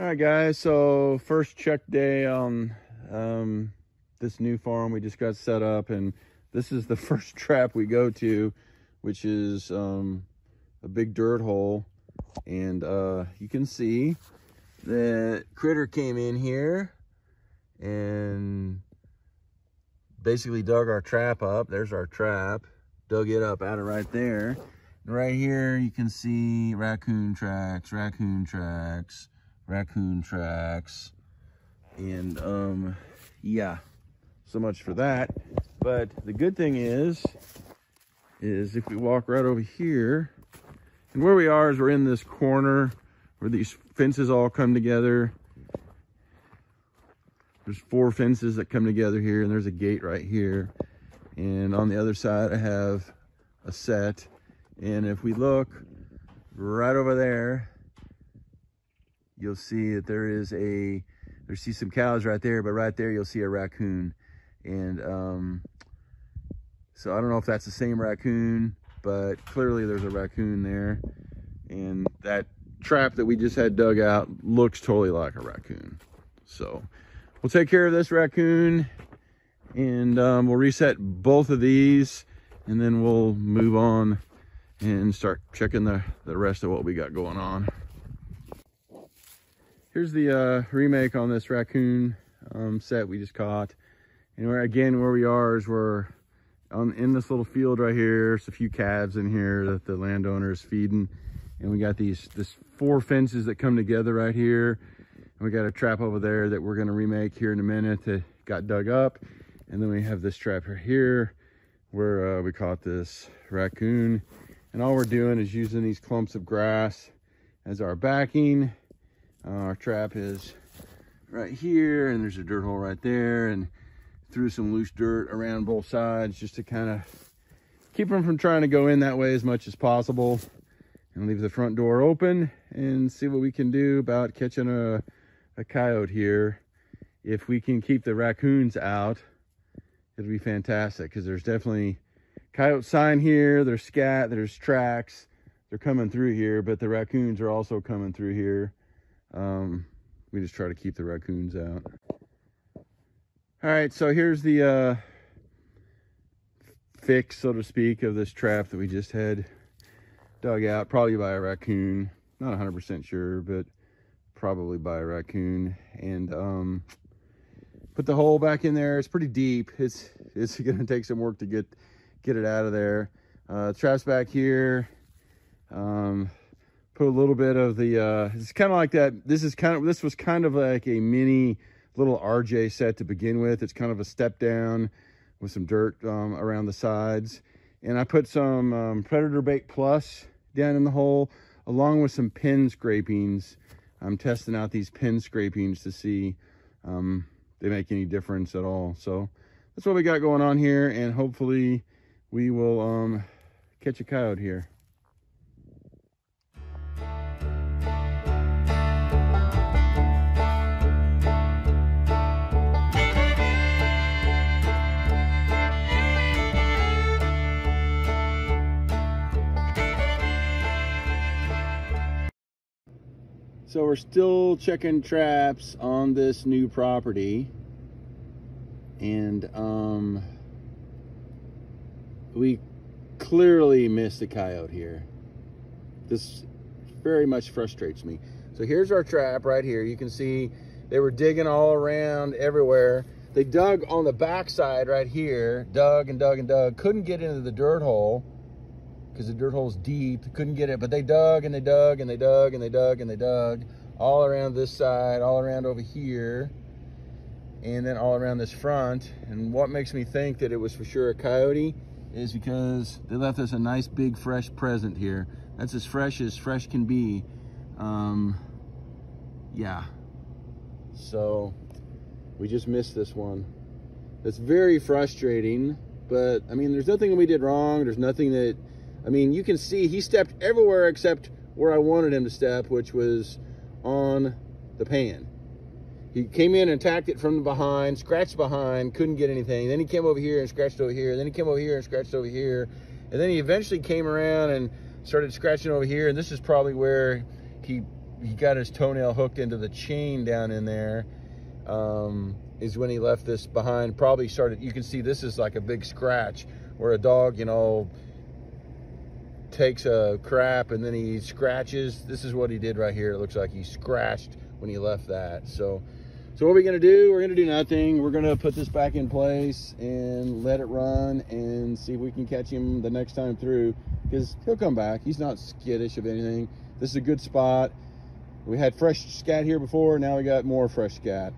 All right, guys, so first check day on this new farm we just got set up, and this is the first trap we go to, which is a big dirt hole. And you can see that critter came in here and basically dug our trap up. There's our trap, dug it up out of right there. And right here you can see raccoon tracks, and yeah, so much for that. But the good thing is if we walk right over here, and where we are is we're in this corner where these fences all come together. There's 4 fences that come together here, and there's a gate right here, and on the other side I have a set. And if we look right over there, you'll see that there's some cows right there, but right there you'll see a raccoon. And so I don't know if that's the same raccoon, but clearly there's a raccoon there. And that trap that we just had dug out looks totally like a raccoon. So we'll take care of this raccoon, and we'll reset both of these, and then we'll move on and start checking the rest of what we got going on. Here's the remake on this raccoon set we just caught. And where we are is we're in this little field right here. There's a few calves in here that the landowner is feeding. And we got this 4 fences that come together right here. And we got a trap over there that we're gonna remake here in a minute that got dug up. And then we have this trap right here where we caught this raccoon. And all we're doing is using these clumps of grass as our backing. Our trap is right here, and there's a dirt hole right there, and threw some loose dirt around both sides just to kind of keep them from trying to go in that way as much as possible, and leave the front door open and see what we can do about catching a coyote here. If we can keep the raccoons out, it'll be fantastic, because there's definitely coyote sign here, there's scat, there's tracks, they're coming through here, but the raccoons are also coming through here. We just try to keep the raccoons out. All right, so here's the fix, so to speak, of this trap that we just had dug out, probably by a raccoon. Not 100% sure, but probably by a raccoon. And put the hole back in there. It's pretty deep. It's gonna take some work to get it out of there. Trap's back here. Put a little bit of the it's kind of like that. This was kind of like a mini little RJ set to begin with. It's kind of a step down with some dirt around the sides, and I put some Predator Bait Plus down in the hole, along with some pin scrapings. I'm testing out these pin scrapings to see they make any difference at all. So that's what we got going on here, and hopefully we will catch a coyote here. So we're still checking traps on this new property, and we clearly missed a coyote here. This very much frustrates me. So here's our trap right here. You can see they were digging all around everywhere. They dug on the backside right here, dug and dug and dug, couldn't get into the dirt hole because the dirt hole's deep, couldn't get it, but they dug and they dug and they dug and they dug and they dug all around this side, all around over here, and then all around this front. And what makes me think that it was for sure a coyote is because they left us a nice big fresh present here. That's as fresh can be. Yeah, so we just missed this one. That's very frustrating, but I mean, there's nothing we did wrong. There's nothing that, I mean, you can see he stepped everywhere except where I wanted him to step, which was on the pan. He came in and attacked it from behind, scratched behind, couldn't get anything. Then he came over here and scratched over here. Then he came over here and scratched over here. And then he eventually came around and started scratching over here. And this is probably where he he got his toenail hooked into the chain down in there, is when he left this behind. Probably started, you can see this is like a big scratch where a dog, you know, takes a crap and then he scratches. This is what he did right here. It looks like he scratched when he left that. So what are we gonna do? We're gonna do nothing. We're gonna put this back in place and let it run and see if we can catch him the next time through, because he'll come back. He's not skittish of anything. This is a good spot. We had fresh scat here before, now we got more fresh scat.